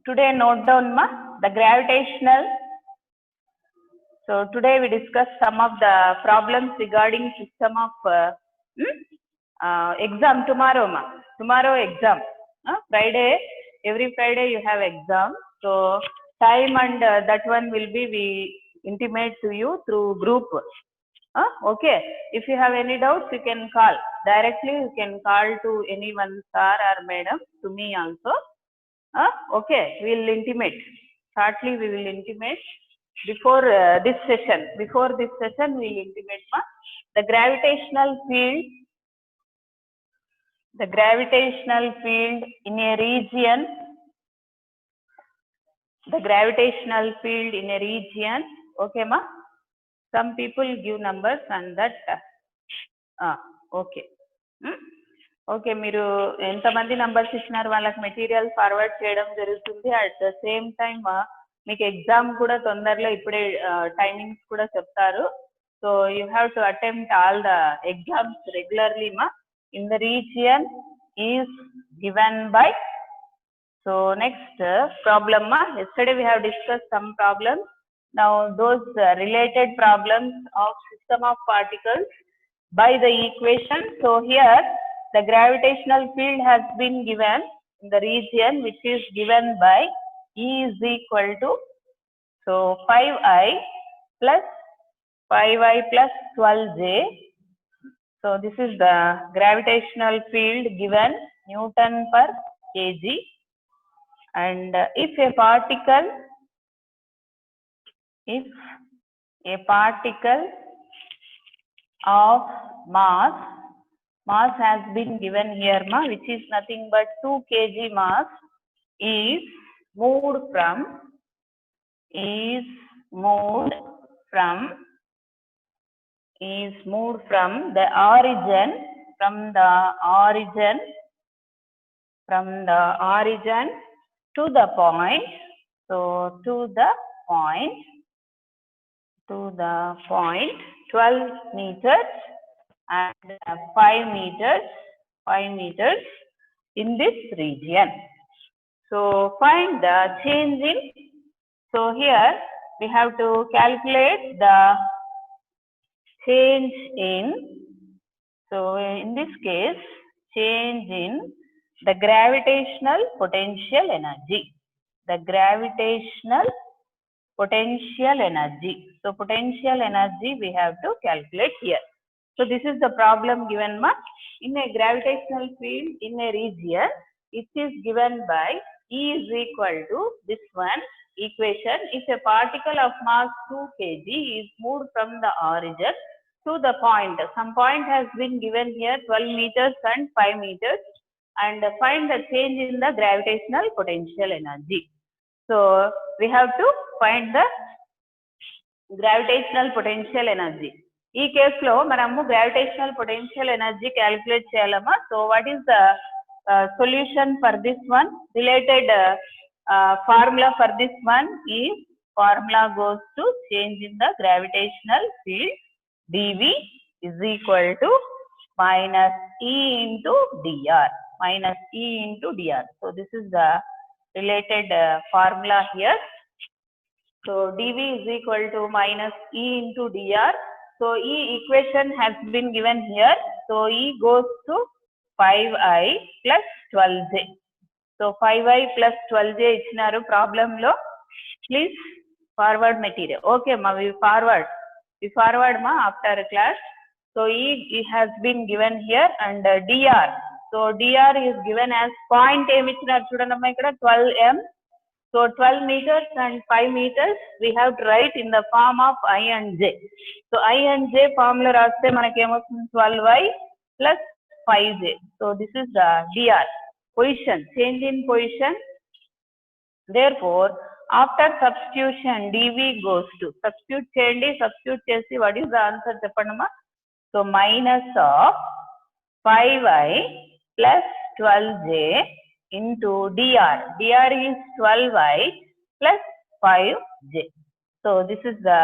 Today note down ma the gravitational. So today we discuss some of the problems regarding system of exam tomorrow ma. Tomorrow exam. Friday, every Friday you have exam. So time and that one will be we intimate to you through group. Okay. If you have any doubts, you can call directly. You can call to anyone, sir or madam, to me also. Okay. We will intimate. Shortly we will intimate before this session. Before this session, we will intimate the gravitational field. The gravitational field in a region. The gravitational field in a region. Okay, ma. Some people give numbers and that. Okay. Okay మీరు ఎంతమంది numbers ఇచ్చినారు వాళ్ళకి material forward చేయడం జరుగుతుంది. At the same time మీకు exam కూడా తొందరలో ఇప్పుడే టైమింగ్స్ కూడా చెప్తారు. So you have to attempt all the exams regularly మా in the region is given by. So next problem మా yesterday we have discussed some problems. Now those related problems of system of particles by the equation. So here the gravitational field has been given in the region which is given by E is equal to, so 5I plus 5I plus 12J. So this is the gravitational field given Newton per kg. And if a particle of mass has been given here ma, which is nothing but 2 kg mass is moved from the origin to the point. So to the point 12 meters and 5 meters in this region. So find the change in. So here we have to calculate the change in. So in this case, change in the gravitational potential energy. The gravitational potential energy. So potential energy we have to calculate here. So this is the problem given ma. In a gravitational field in a region, it is given by E is equal to this one equation. If a particle of mass 2 kg is moved from the origin to the point, some point has been given here 12 meters and 5 meters, and find the change in the gravitational potential energy. So we have to find the gravitational potential energy. ఈ కేసులో మనము gravitational potential energy calculate చేయాలమ్మా. So what is the solution for this one? Related formula for this one ఈ formula goes to change in the gravitational field. dV is equal to minus E into dr. So this is the related formula here. So dV is equal to minus E into dr. So E equation has been given here. So E goes to 5I plus 12J. So 5I plus 12J ichinaru problem lo. Please forward material. Okay ma, we forward ma after class. So E has been given here and dr. So dr is given as point em ichinaru chudandamma ikkada 12m. So 12 meters and 5 meters we have to write in the form of I and J. So I and J formula raste manaki emostundi 12I plus 5J. So this is the dr, position, change in position. Therefore after substitution dV goes to, substitute chesi what is the answer cheppandamma? So minus of 5I plus 12J into dr. dr is 12I plus 5J. So this is the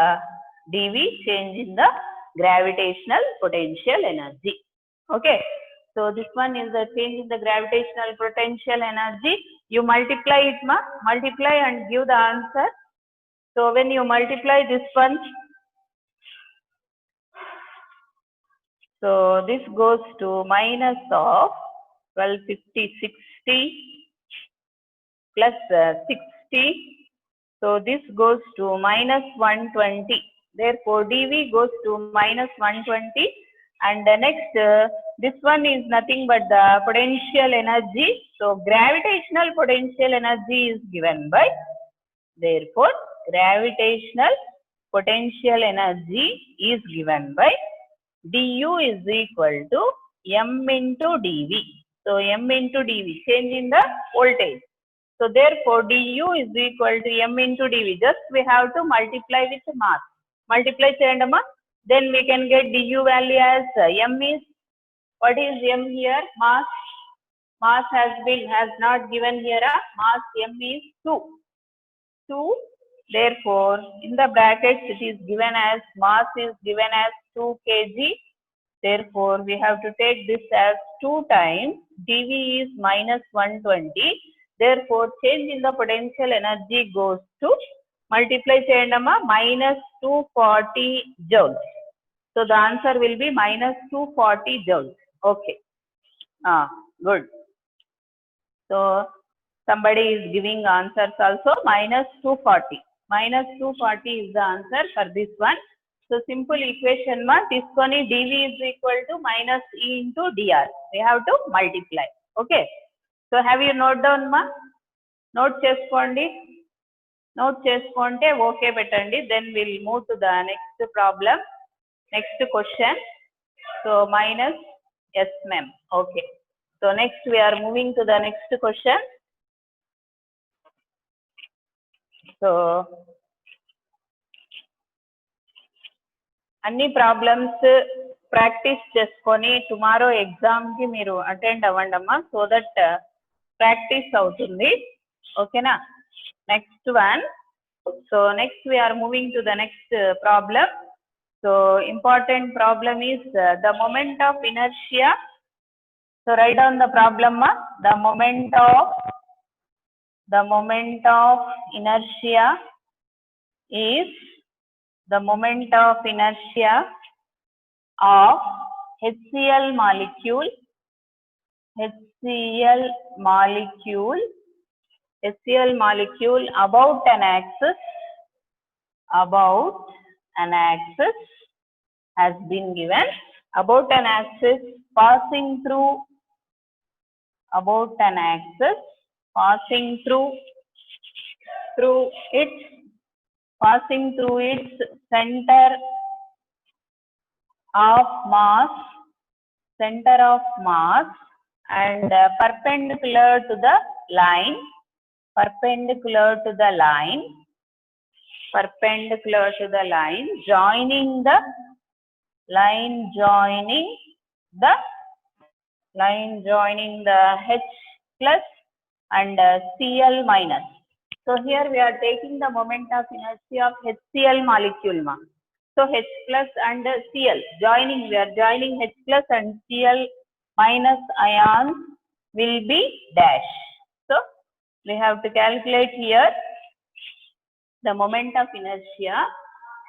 dV, change in the gravitational potential energy. Okay. So this one is the change in the gravitational potential energy You multiply it, ma. Multiply and give the answer. So when you multiply this one, so this goes to minus of 1250, 60 plus 60. So this goes to minus 120. Therefore, dV goes to minus 120. And the next, this one is nothing but the potential energy. So gravitational potential energy is given by, therefore, gravitational potential energy is given by du is equal to m into dv. So m into dv, change in the voltage. So therefore du is equal to m into dv. Just we have to multiply with mass. Multiply cheyandama. Then we can get du value as m is, what is m here? Mass. Mass has not given here. Mass m is 2. Therefore, in the brackets it is given as mass is given as 2 kg. Therefore, we have to take this as 2 times dV is minus 120. Therefore, change in the potential energy goes to, multiply cheyandama, minus 240 joules. So the answer will be minus 240 joules. Okay. Good. So somebody is giving answers also, minus 240. Minus 240 is the answer for this one. So simple equation ma, tiskoni dV is equal to minus E into dr. We have to multiply. Okay. So have you note down ma? Note cheskondi. Note cheskonte okay bettandi. Then we'll move to the next problem. Next question. So minus S mem. Okay. So next we are moving to the next question. So అన్ని problems practice చేసుకొని tomorrow exam కి మీరు attend అవ్వండమ్మా, so that practice అవుతుంది. ఓకేనా? Next one. So next we are moving to the next problem. So important problem is the moment of inertia. So write down the problem. The moment of inertia is the moment of inertia of HCl molecule about an axis has been given. About an axis passing through its center of mass and perpendicular to the line, joining the H plus and Cl minus. So here we are taking the moment of inertia of HCl molecule ma. So H plus and Cl joining, we are joining H plus and Cl minus ions will be dash. So we have to calculate here the moment of inertia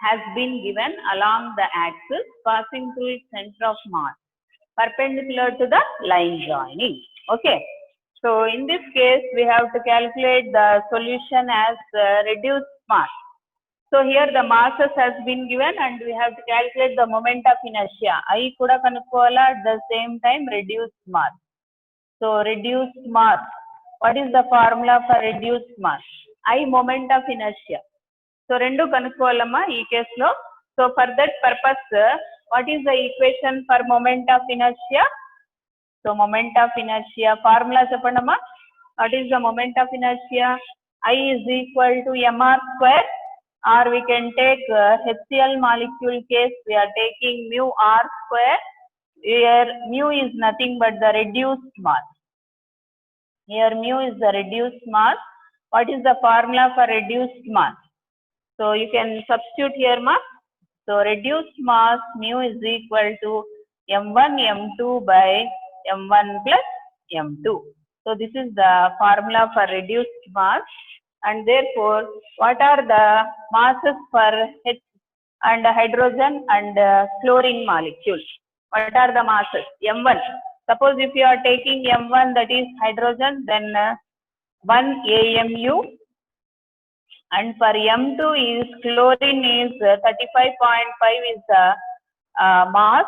has been given along the axis passing through its center of mass perpendicular to the line joining. Okay. So in this case, we have to calculate the solution as reduced mass. So here the masses has been given and we have to calculate the moment of inertia. I kuda kanukovala at the same time reduced mass. So reduced mass. What is the formula for reduced mass? I moment of inertia. So rendu kanukovalama ee case lo. So for that purpose, what is the equation for moment of inertia? So moment of inertia formula cheppandamma. What is the moment of inertia? I is equal to mr square, or we can take HCl molecule case, we are taking mu r square. Here mu is nothing but the reduced mass. Here mu is the reduced mass. What is the formula for reduced mass? So you can substitute here ma. So reduced mass mu is equal to m1 m2 by m1 plus m2. So So this is the formula for reduced mass, and therefore what are the masses for H and hydrogen and chlorine molecules? What are the masses? M1. Suppose if you are taking M1, that is hydrogen, then 1 AMU, and for M2 is chlorine is 35.5 is the mass.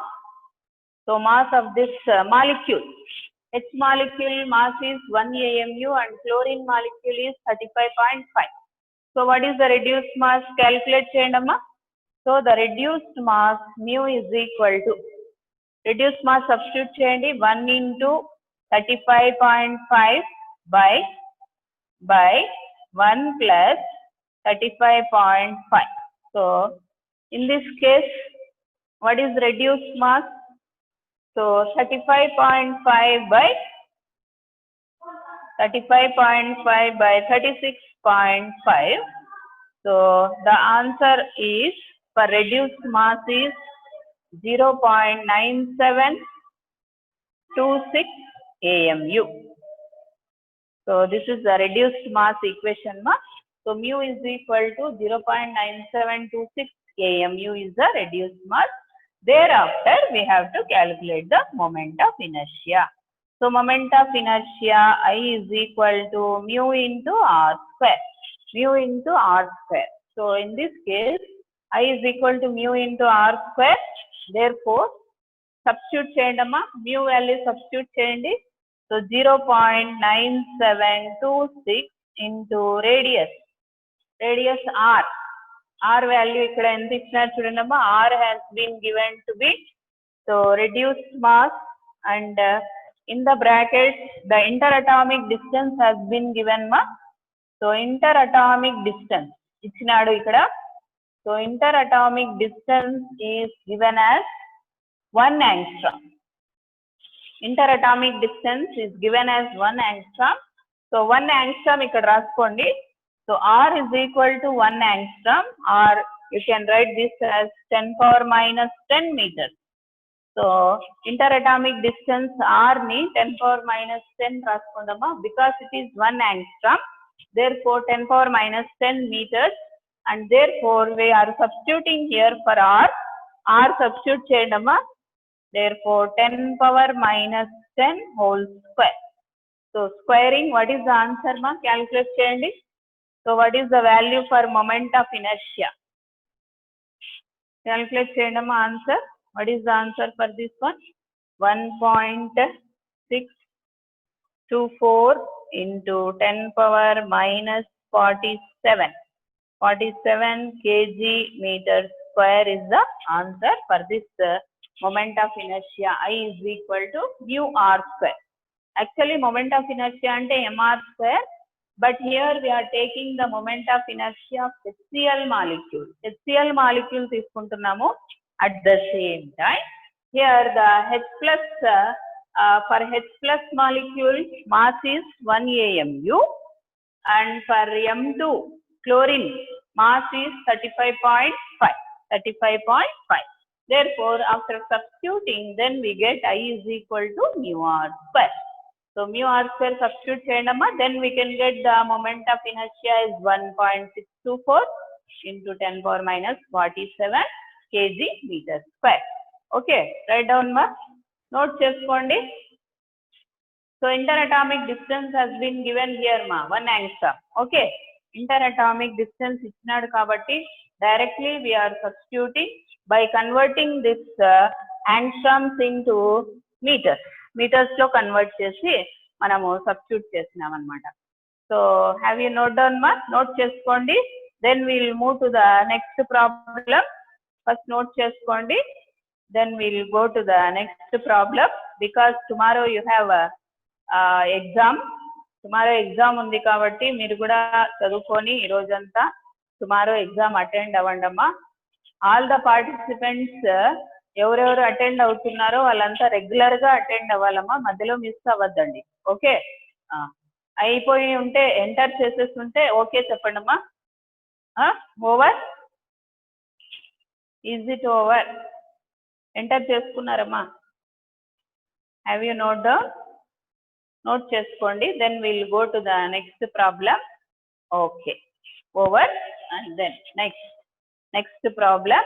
So mass of this molecule, H molecule mass is 1 AMU and chlorine molecule is 35.5. So what is the reduced mass? Calculate cheyandamma. So the reduced mass mu is equal to, reduced mass substitute cheyandi, 1 into 35.5 by 1 plus 35.5. So in this case, what is reduced mass? So 35.5 by 35.5 by 36.5. So the answer is for reduced mass is 0.9726 AMU. So this is the reduced mass equation. So mu is equal to 0.9726 AMU is the reduced mass. Thereafter, we have to calculate the moment of inertia. So moment of inertia I is equal to mu into R square. Mu into R square. So in this case, I is equal to mu into R square. Therefore, substitute cheyandamma, mu value substitute cheyandi. So 0.9726 into radius R. R value ikkada enta ichinaru chudandamma, R has been given to be, so reduced mass, and in the bracket the interatomic distance has been given ma. So interatomic distance ichinadu ikkada. So interatomic distance is given as 1 angstrom. Interatomic distance is given as 1 angstrom. So 1 angstrom ikkada raskondi. So R is equal to 1 angstrom, or you can write this as 10 power minus 10 meters. So interatomic distance R ni 10 power minus 10 raskondama, because it is 1 angstrom. Therefore 10 power minus 10 meters, and therefore we are substituting here for R. R substitute cheyandamma. Therefore 10 power minus 10 whole square. So squaring, what is the answer ma? Calculate cheyandi. So what is the value for moment of inertia? Calculate cheyandamma answer. What is the answer for this one? 1.624 into 10 power minus 47. 47 kg meter square is the answer for this moment of inertia. I is equal to mu R square. Actually moment of inertia ante mr square, but here we are taking the moment of inertia of HCl molecule. HCl molecule తీసుకుంటున్నాము. At the same time, here the H plus for H plus molecule mass is 1 AMU, and for M2 chlorine mass is 35.5. 35.5. Therefore, after substituting, then we get I is equal to mu R square. So mu R square substitute cheyandamma, then we can get the moment of inertia is 1.624 into 10 power minus 47 kg meter square. Okay, write down ma. Note cheskondi. So interatomic distance has been given here ma, 1 angstrom. Okay, interatomic distance ichinaadu kabatti directly we are substituting by converting this angstroms into meters. Meters lo convert chesi manamu substitute chesinam anamata. So have you note down ma? Note cheskondi. Then we will move to the next problem. First note cheskondi. Then we will go to the next problem, because tomorrow you have a exam. Tomorrow exam undi kabatti meer kuda chadukoni ee rojanta tomorrow exam attend avandamma. All the participants ఎవరెవరు attend అవుతున్నారో వాళ్ళంతా regular గా attend అవ్వాలమ్మా, మధ్యలో miss అవ్వద్దండి. Okay, అయిపోయి ఉంటే enter చేసేస్తుంటే okay చెప్పండమ్మా. Over, is it over? Enter చేసుకున్నారమ్మా? Have you note down? note cheskondi, then we'll go to the next problem. Okay, over. And then next problem.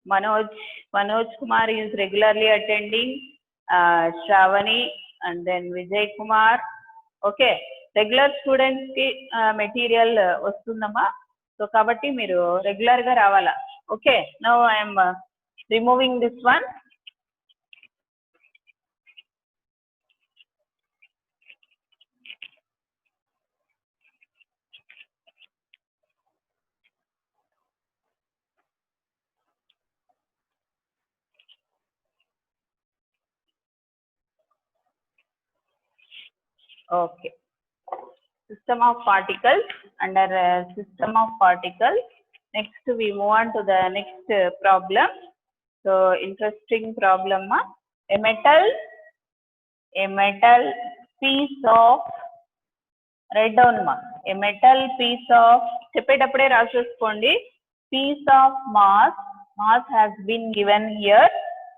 Manoj Kumar is regularly attending, Shravani and then Vijay Kumar. Okay, regular students ki material vastundamma, so kabatti meeru regular ga ravala. Okay, now I am removing this one. Okay, system of particles. Under system of particles, next we move on to the next problem. So interesting problem. A metal piece of, write down ma, a metal piece of, cheppetapude raseskondi, piece of mass has been given here,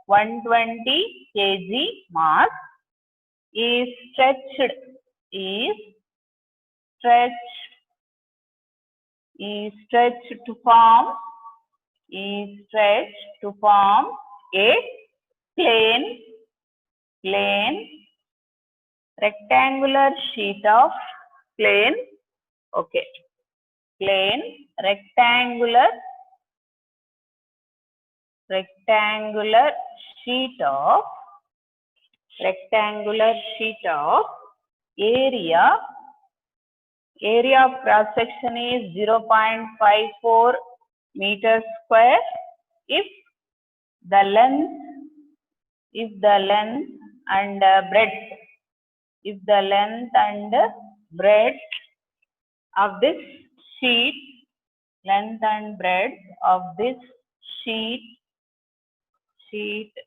120 kg mass is stretched to form a plain rectangular sheet of plain rectangular sheet of area of cross section is 0.54 meters square if the length and breadth of this sheet,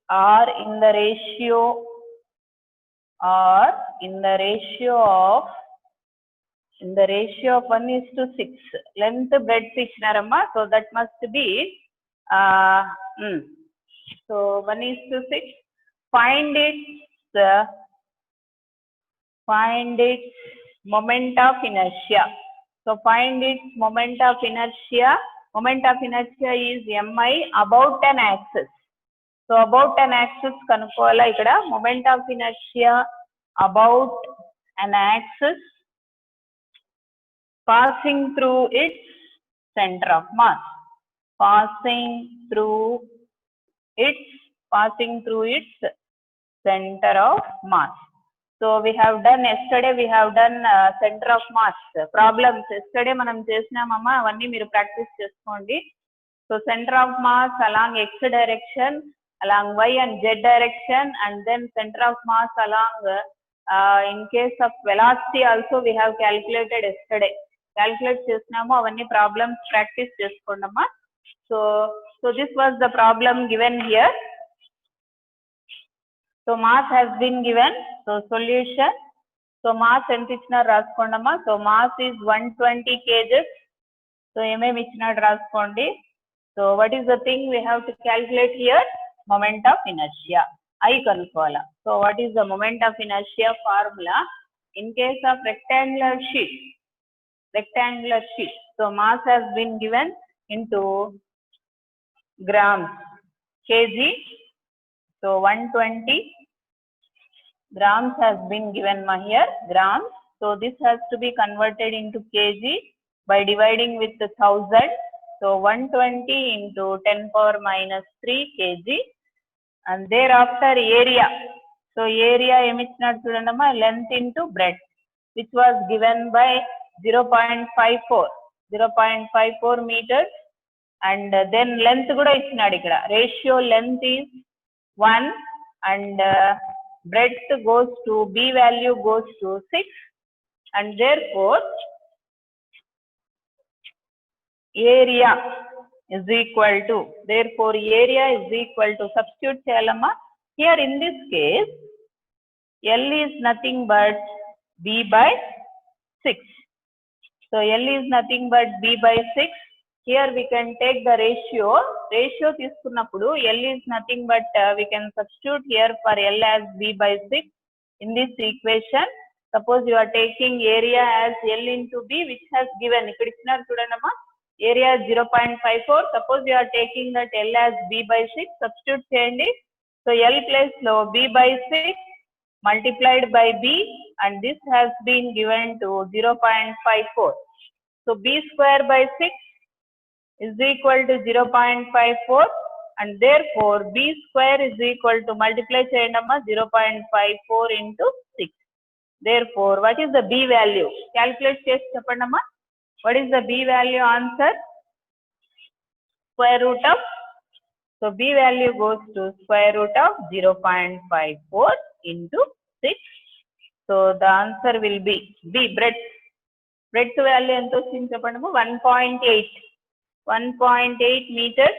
are in the ratio of 1:6. Length, breadth ichinaramma, so that must be so 1:6. Find its moment of inertia. So find its moment of inertia. Moment of inertia is mi about an axis. So about an axis kanukovala ikkada. Moment of inertia about an axis passing through its center of mass. Passing through its center of mass. So we have done yesterday, center of mass problems. Yesterday manam chesinamma, avanni meeru practice cheskondi. So center of mass along x direction, along y and z direction, and then center of mass along in case of velocity also we have calculated yesterday. Calculate chesinamo avanni problems practice cheskondamma. So this was the problem given here. So mass has been given. So solution. So mass ent ichinaru raskondamma. So mass is 120 kg. So mm ichinaru raskondi. So what is the thing we have to calculate here? Moment of inertia. I kanukovala. So what is the moment of inertia formula? In case of rectangular sheet. So mass has been given into grams, kg. So 120 grams has been given here, grams. So this has to be converted into kg by dividing with 1000. So 120 into 10 power minus 3 kg. And thereafter area. So area emichinaru chudandamma, length into breadth, which was given by 0.54 meters. And then length kuda ichinadu ikkada. Ratio length is 1 and breadth goes to, b value goes to 6, and therefore area is equal to, substitute cheyalamma. Here in this case, L is nothing but b by 6. So L is nothing but b by 6. Here we can take the ratio తీసుకున్నప్పుడు L is nothing but we can substitute here for L as b by 6. in this equation. Suppose you are taking area as L into B, which has given ikkada ichinaru chudandamma area 0.54. Suppose you are taking that L as B by 6, substitute cheyandi. So L place lo B by 6 multiplied by B, and this has been given to 0.54. So B square by 6 is equal to 0.54, and therefore B square is equal to, multiply cheyandamma, 0.54 into 6. Therefore, what is the B value? Calculate chesi cheppandamma. What is the B value answer? Square root of, so B value goes to square root of 0.54 into 6. So the answer will be B, breadth value ento vachindi cheppandamma, 1.8 meters.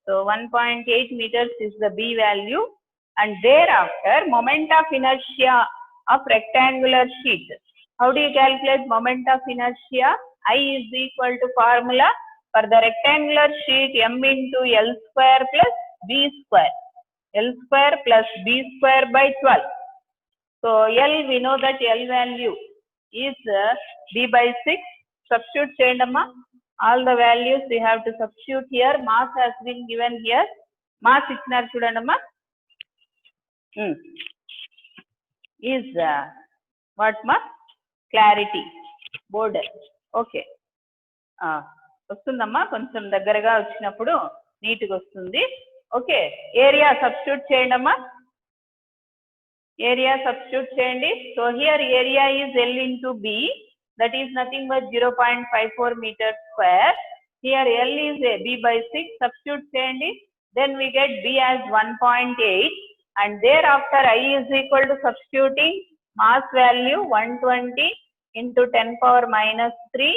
So 1.8 meters is the B value, and thereafter moment of inertia of rectangular sheet. How do you calculate moment of inertia? I is equal to formula for the rectangular sheet m into L square plus B square. L square plus B square by 12. So L, we know that L value is B by 6. Substitute cheyandamma. All the values we have to substitute here. Mass has been given here. Mass ichinaru chudandamma. Is what ma? Clarity. Border. Okay. వస్తుందమ్మా, కొంచెం దగ్గరగా వచ్చినప్పుడు నీట్గా వస్తుంది. Okay, area substitute చేయండమ్మా. Area substitute చేయండి. So here area is L into B, that is nothing but 0.54 meter square. Here L is B by 6, substitute cheyandi. Then we get B as 1.8, and thereafter I is equal to, substituting mass value 120 into 10 power minus 3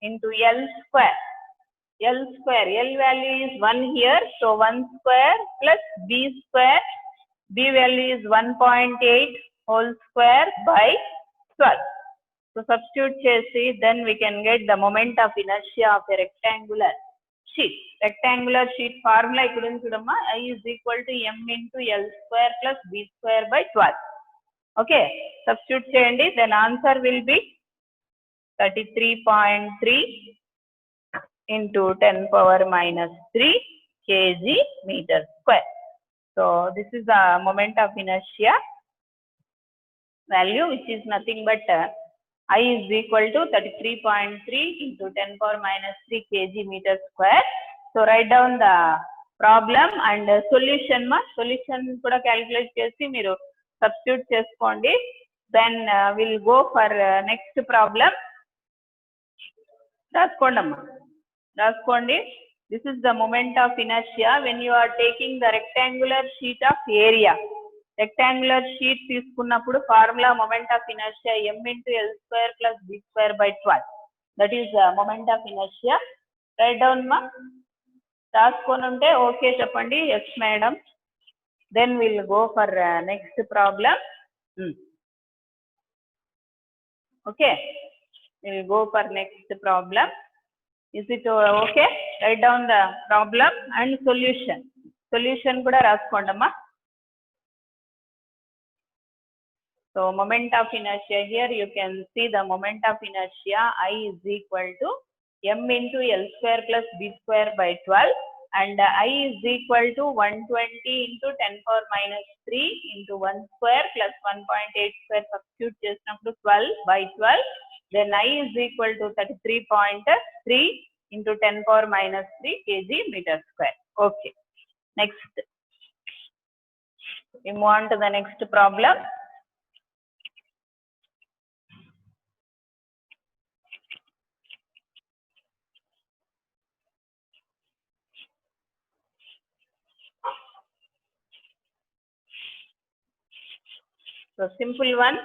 into L square. L square, L value is 1 here, so 1 square plus B square. B value is 1.8 whole square by 12. So substitute chesi, then we can get the moment of inertia of a rectangular sheet. Rectangular sheet formula ikkada undi chudamma, I is equal to m into L square plus B square by 12. Okay, substitute cheyandi, then answer will be 33.3 into 10 power minus 3 kg meter square. So this is the moment of inertia value, which is nothing but I is equal to 33.3 into 10 power minus 3 kg meter square. So write down the problem and solution ma. Solution kuda calculate chesi meeru substitute cheskondi. Then we'll go for next problem. Raskondi. This is the moment of inertia when you are taking the rectangular sheet of area. Rectangular sheet తీసుకున్నప్పుడు formula moment of inertia m into L square plus B square by 12. That is moment of inertia. Write down ma. రాసుకొనుంటే okay చెప్పండి. Yes madam. Then we'll go for next problem. Okay, we'll go for next problem. Is it okay? Write down the problem and solution. Solution kuda raskondamma. So moment of inertia, here you can see the moment of inertia I is equal to m into L square plus B square by 12, and I is equal to 120 into 10 power minus 3 into 1 square plus 1.8 square. Substitute chesinappudu 12 by 12. Then I is equal to 33.3 into 10 power minus 3 kg meter square. Okay. Next. We move on to the next problem. So simple one.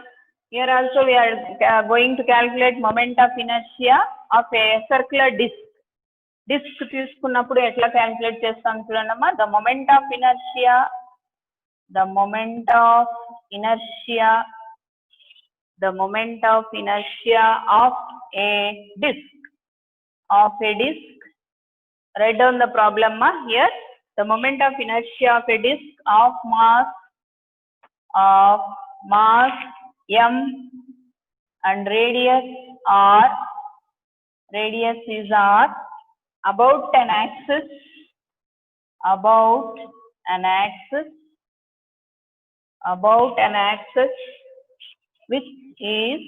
Here also we are going to calculate moment of inertia of a circular disc. Disc తీసుకున్నప్పుడు ఎట్లా calculate చేస్తాం చూడండమ్మా. The moment of inertia of a disc. Write down the problem ma. Here the moment of inertia of a disc of mass of mass m and radius r, radius is r, about an axis, about an axis, about an axis which is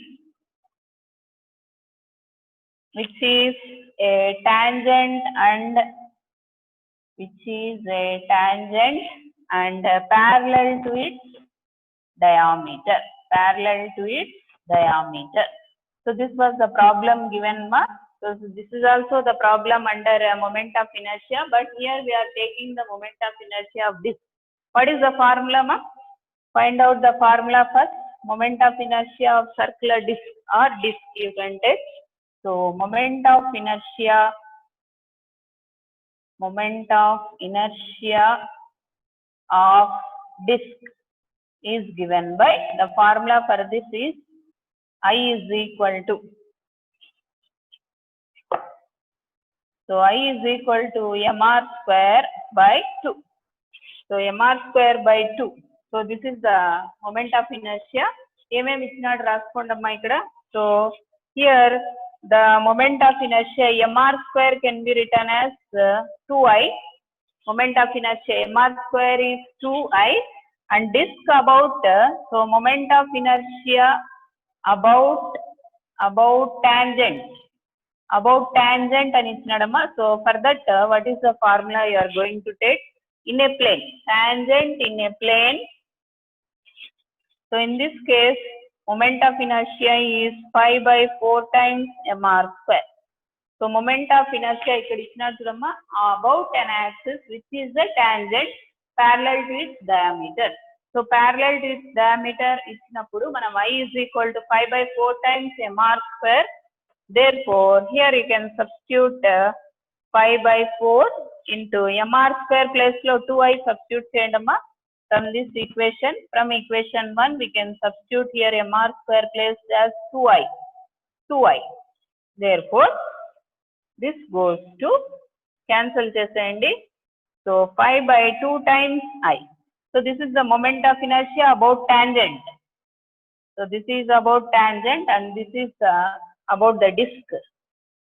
a tangent and which is a tangent and parallel to its diameter, parallel to its diameter. So this was the problem given ma. So this is also the problem under moment of inertia, but here we are taking the moment of inertia of disk. What is the formula ma? Find out the formula first. Moment of inertia of circular disk or disk you can take. So moment of inertia of disk is given by, the formula for this is I is equal to, so I is equal to mr square by 2. So mr square by 2. So this is the moment of inertia. ఏమేమి ఇచ్చినాడు రాసుకోండమ్మా ఇక్కడ. So here the moment of inertia mr square can be written as 2i. Moment of inertia mr square is 2i, and disk about, so moment of inertia about tangent అని ఇచ్చినాడమ్మా. So for that what is the formula you are going to take? In a plane, tangent in a plane. So in this case moment of inertia is 5/4 times mr square. So moment of inertia ఇక్కడ ఇచ్చినాడు చూడమ్మా, about an axis which is the tangent parallel to its diameter. So parallel to its diameter ఇచ్చినప్పుడు మనం y is equal to 5/4 times mr square. Therefore here you can substitute 5/4 into mr square place లో 2i substitute చేయండమ్మా. From this equation, from equation 1 we can substitute here mr square place as 2i. Therefore this goes to cancel చేసేయండి. So 5/2 times I. So this is the moment of inertia about tangent. So this is about tangent and this is about the disk.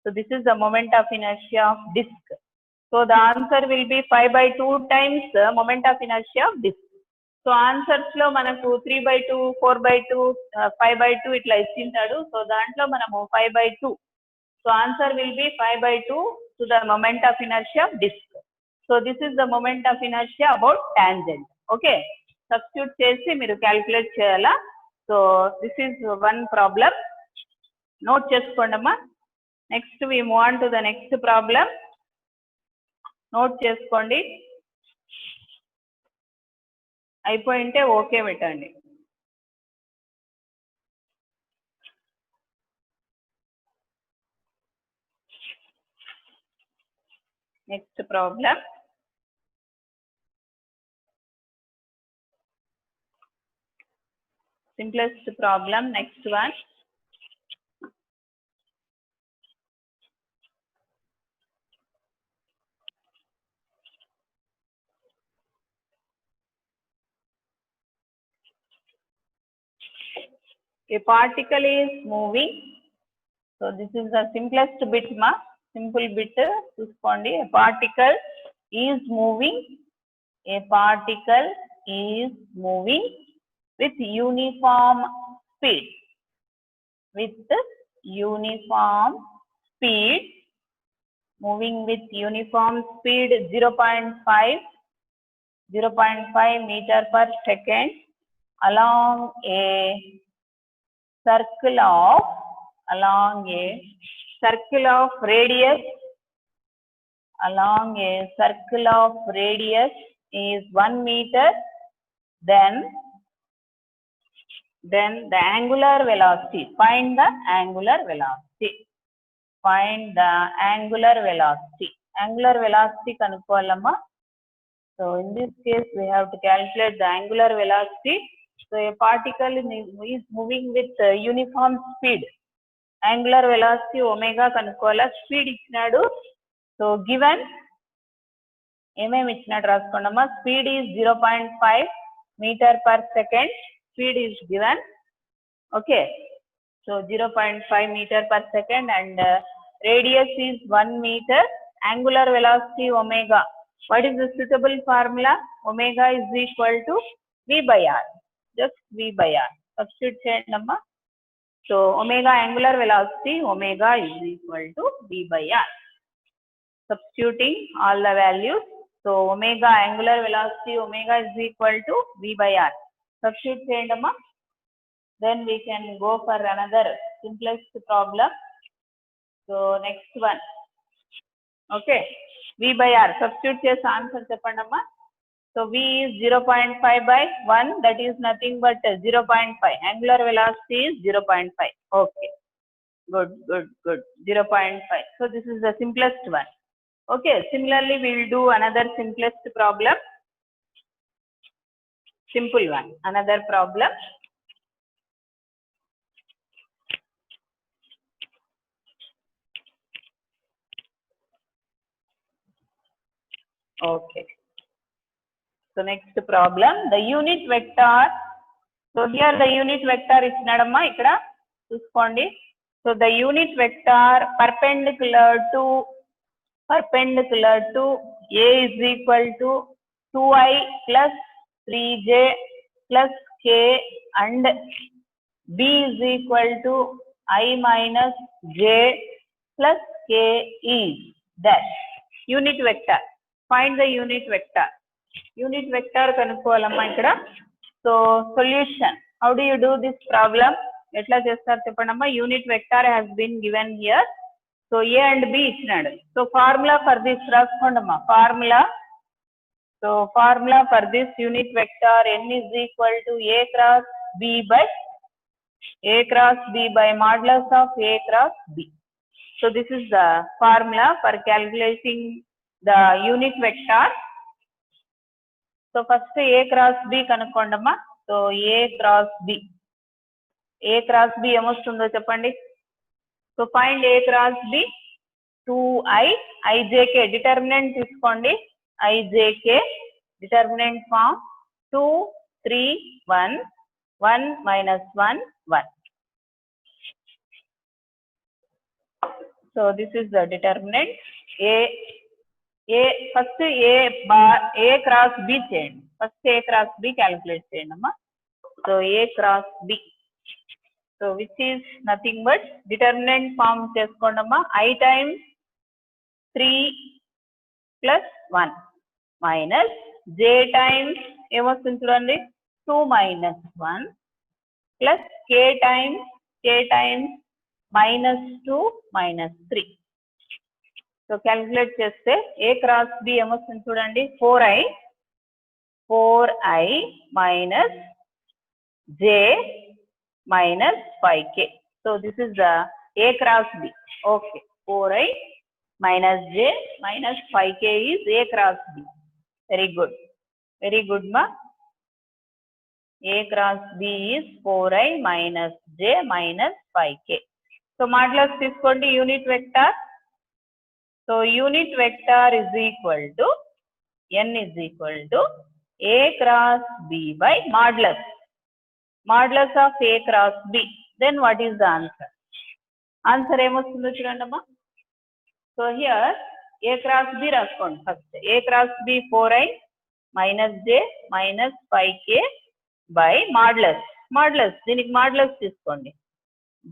So this is the moment of inertia of disk. So the answer will be 5/2 times moment of inertia of disk. So answers లో మనకు 3/2, 4/2, 5/2 ఇట్లా ఇచ్చింటాడు. So దాంట్లో మనము 5/2. So answer will be 5/2 to the moment of inertia of disk. So this is the moment of inertia about tangent. Okay, substitute చేసి మీరు calculate చేయాలా. So this is one problem. Note చేసుకోండమ్మా. Next we move on to the next problem. Note చేసుకోండి. అయిపోయింటే okay పెట్టండి. Next problem. Simplest problem, next one. A particle is moving. So this is the simplest bit ma. Simple bit చూసుకోండి. A particle is moving. A particle is moving with uniform speed. With uniform speed. Moving with uniform speed 0.5 meter per second along a circle of radius is 1 meter. Then the angular velocity, find the angular velocity. Angular velocity కనుక్కోవాలమ్మా. So in this case we have to calculate the angular velocity. So a particle is moving with uniform speed. Angular velocity omega కనుక్కోవాలా. Speed ఇచ్చినాడు. So given ఏమేమి ఇచ్చినాడు రాసుకోండమ్మా. Speed is 0.5 meter per second. speed is given. Okay, so 0.5 meter per second and radius is 1 meter. Angular velocity omega. What is the suitable formula? Omega is equal to V by R. Just V by R. Substitute cheyandi amma. So omega angular velocity omega is equal to V by R. Substituting all the values. So omega angular velocity omega is equal to V by R. Substitute cheyandi amma. Then we can go for another simplest problem. So next one. Okay, V by R. Substitute chesi answer cheppandi amma. So V is 0.5 by 1, that is nothing but 0.5. Angular velocity is 0.5. Okay, good. 0.5. So this is the simplest one. Okay, similarly we will do another simplest problem. Simple one. Another problem. Okay. So next problem, the unit vector. So here the unit vector is nadamma ikkada chuskondi. So the unit vector perpendicular to A is equal to 2i plus 3j plus k and B is equal to I minus j plus k is dash. Unit vector. Find the unit vector. Unit vector kanukovalamma ikkada. So solution. How do you do this problem? Etla chestaru cheppandamma. Unit vector has been given here. So A and B ichhinadu. So formula for this raskondamma. Formula. So formula for this unit vector n is equal to A cross B by modulus of A cross B. So this is the formula for calculating the unit vector. So first A cross B kanukondamma. So A cross B emostundo cheppandi. So find A cross B. 2i ijk determinant తీసుకోండి. ijk determinant form 2 3 1 1 minus 1 1. So this is the determinant. First A cross B cheyandi. First A cross B calculate cheyandi amma. So A cross B. So which is nothing but determinant form cheskondamma. I times 3 plus 1 minus j times emostundi chudandi 2 minus 1 plus k times minus 2 minus 3. So calculate cheste A cross B emostundi chudandi 4i minus j minus 5k. So this is the A cross B. Okay, 4i minus j minus 5k is A cross B. Very good ma. A cross B is 4i minus j minus 5k. So modulus తీసుకోండి unit vector. So unit vector is equal to n is equal to A cross B by modulus of A cross B. Then what is the answer? Answer ఏమొస్తుందో చూడండి అమ్మా. So here A cross B రాసుకోండి first. A cross B 4i minus j minus 5k by modulus దీనికి modulus తీసుకోండి.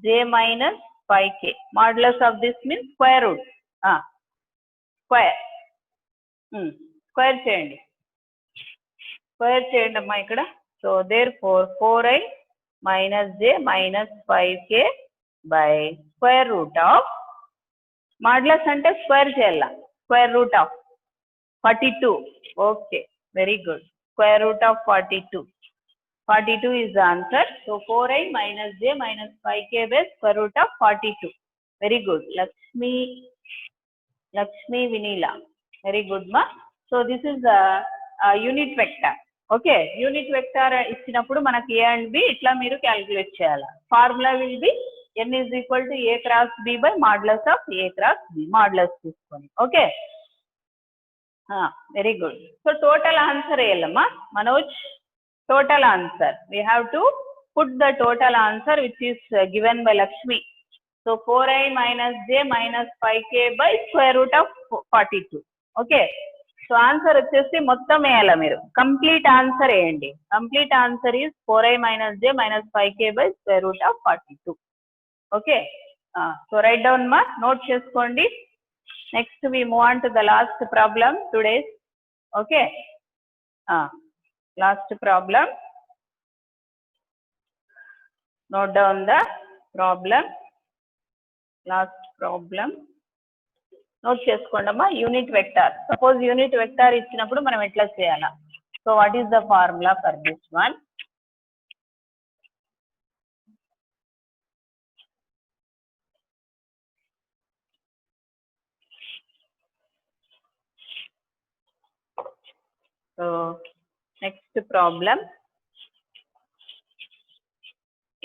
J minus 5k. Modulus of this means square root. Square చేయండి అమ్మా ఇక్కడ. So therefore 4i minus j minus 5k by square root of modulus ante square cheyala. Square root of 42. Okay, very good. Square root of 42. 42 is the answer. So 4i minus j minus 5k by square root of 42. Very good. Lakshmi Vinila. Very good ma. So this is the unit vector. Okay, unit vector ఇచ్చినప్పుడు మనకి A and B ఇట్లా మీరు calculate చేయాలి. Formula will be n is equal to A cross B by modulus of A cross B. Modulus తీసుకొని. Okay. Very good. So total answer వేయాలమ్మా Manoj. total answer. We have to put the total answer which is given by Lakshmi. So 4i minus j minus 5k by square root of 42. Okay. So answer వచ్చేసి మొత్తం వేయాలి మీరు. Complete answer వేయండి. Complete answer is 4i minus j minus 5k by square root of 42. Okay. So write down ma, note చేసుకోండి. Next we move on to the last problem today. Okay. Last problem. Note down the problem. Last problem. Note చేసుకోండమ్మా. Unit vector. Suppose unit vector ఇచ్చినప్పుడు మనం ఎట్లా చేయాలా? So what is the formula for this one? So next problem.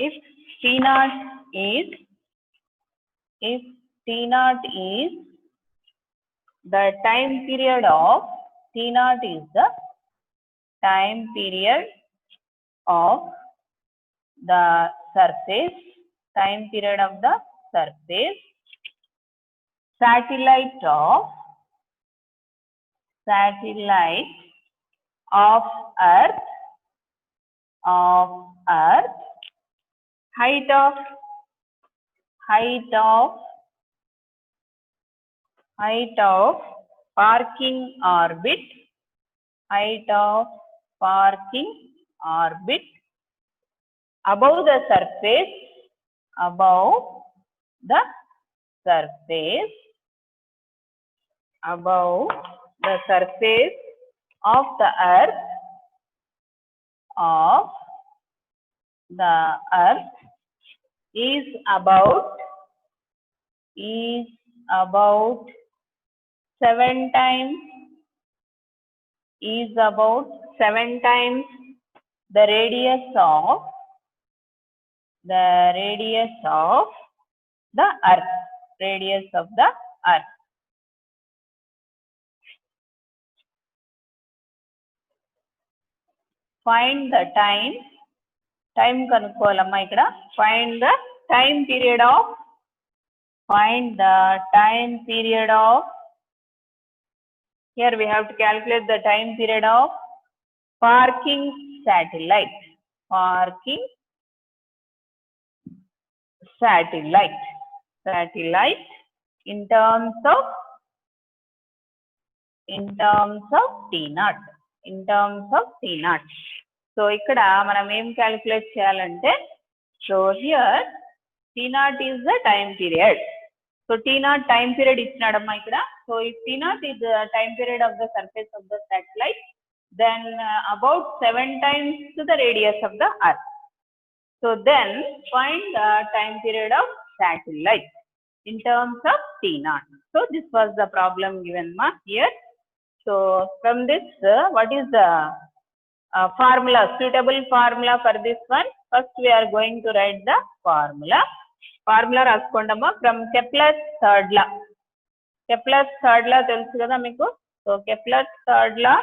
If T naught is the time period of T naught is the time period of the surface, time period of the surface, satellite of Earth, height of parking orbit, above the surface of the earth is about 7 times the radius of the earth. Find the time కనుక్కోవాలమ్మా ఇక్కడ. Find the time period of here we have to calculate the time period of parking satellite in terms of T naught. So ఇక్కడ మనం ఏం calculate చేయాలంటే, so here T naught is the time period. So T naught time period ఇచ్చినాడమ్మా ఇక్కడ. So if T naught is the time period of the surface of the satellite, then about 7 times to the radius of the earth. So then find the time period of satellite in terms of T naught. So this was the problem given ma here. So from this what is the suitable formula for this one? First we are going to write the formula రాసుకోండమ్మా. From Kepler's third law తెలుసు కదా మీకు. So Kepler's third law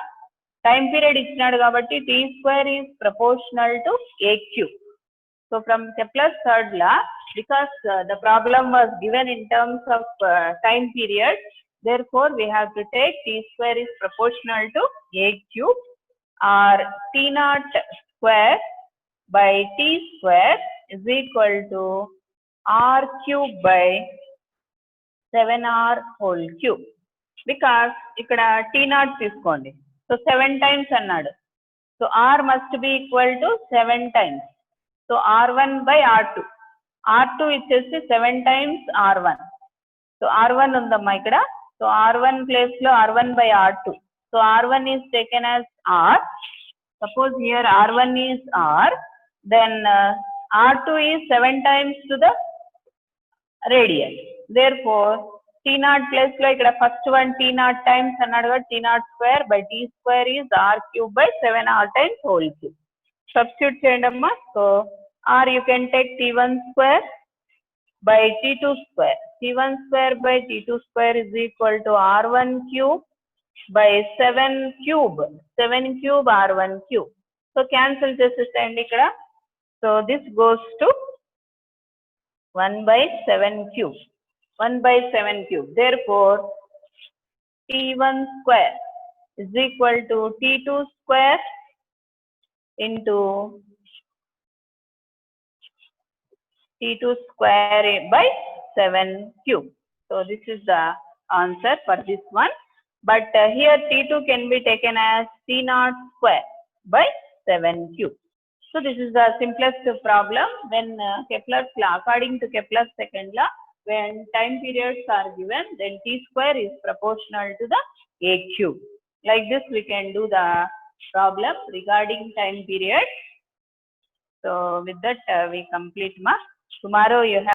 time period ఇచ్చినాడు కాబట్టి T square is proportional to AQ. So from Kepler's third law, because the problem was given in terms of time period, therefore we have to take T square is proportional to AQ, or T naught square by T square is equal to R cube by 7R whole cube. Because ఇక్కడ T naught తీసుకోండి. So 7 times అన్నాడు. So R must be equal to 7 times. So R1 by R2. R2 ఇచ్చేసి 7 times R1. So R1 ఉందమ్మా ఇక్కడ. So R1 place లో R1 by R2. So R1 is taken as R. Suppose here R1 is R, then R2 is 7 times to the radius. Therefore T naught place లో ఇక్కడ first one T naught times అన్నాడు కదా, T naught square by T square is R cube by 7R times whole cube. Substitute చేయండి అమ్మా. So R you can take T1 square by T2 square. T1 square by T2 square is equal to R1 cube by 7 cube R1 cube. So cancel చేసేసేయండి ఇక్కడ. So this goes to 1/7 cube. 1/7 cube. Therefore, T1 square is equal to T2 square into T2 square by 7 cube. So this is the answer for this one. But here T2 can be taken as T0 square by 7 cube. So this is the simplest problem when Kepler's law, according to Kepler's second law, when time periods are given, then T square is proportional to the A cube. Like this we can do the problem regarding time period. So with that we complete ma. Tomorrow you have